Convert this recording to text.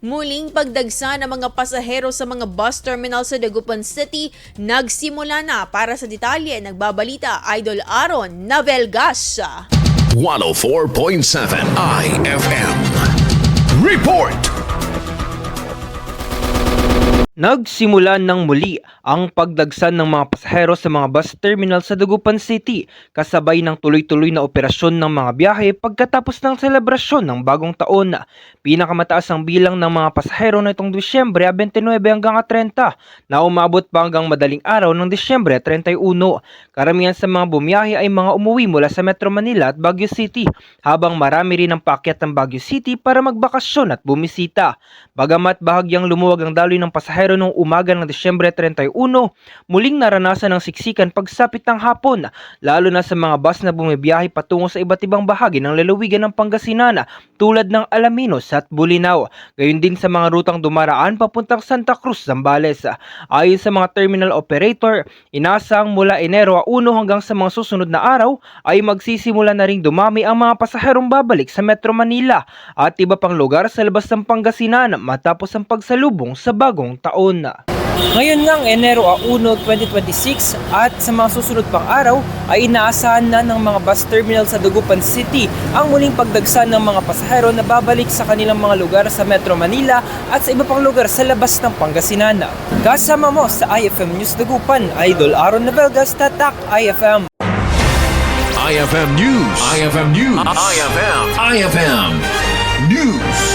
Muling pagdagsa ng mga pasahero sa mga bus terminal sa Dagupan City nagsimula na. Para sa detalye, nagbabalita Idol Aaron Navelgas. 104.7 IFM. Report! Nagsimula ng muli ang pagdagsan ng mga pasahero sa mga bus terminal sa Dagupan City kasabay ng tuloy-tuloy na operasyon ng mga biyahe pagkatapos ng selebrasyon ng bagong taon. Pinakamataas ang bilang ng mga pasahero na itong Disyembre 29 hanggang 30 na umabot pa hanggang madaling araw ng Disyembre 31. Karamihan sa mga bumiyahe ay mga umuwi mula sa Metro Manila at Baguio City habang marami rin ang paakyat ng Baguio City para magbakasyon at bumisita. Bagamat bahagyang lumuwag ang daloy ng pasahero noong umaga ng Disyembre 31, muling naranasan ng siksikan pagsapit ng hapon, lalo na sa mga bus na bumibiyahe patungo sa iba't ibang bahagi ng lalawigan ng Pangasinan tulad ng Alaminos at Bulinaw. Gayon din sa mga rutang dumaraan papuntang Santa Cruz, Zambales. Ayon sa mga terminal operator, inasang mula Enero 1 hanggang sa mga susunod na araw ay magsisimula na ring dumami ang mga pasaherong babalik sa Metro Manila at iba pang lugar sa labas ng Pangasinan matapos ang pagsalubong sa bagong taon. Ngayon ngang Enero 1, 2026 at sa mga susunod pang araw ay inaasahan na ng mga bus terminal sa Dagupan City ang muling pagdagsa ng mga pasahero na babalik sa kanilang mga lugar sa Metro Manila at sa iba pang lugar sa labas ng Pangasinan. Kasama mo sa IFM News Dagupan, Idol Aaron Navelgas, Tatak IFM. IFM News. IFM News. IFM News.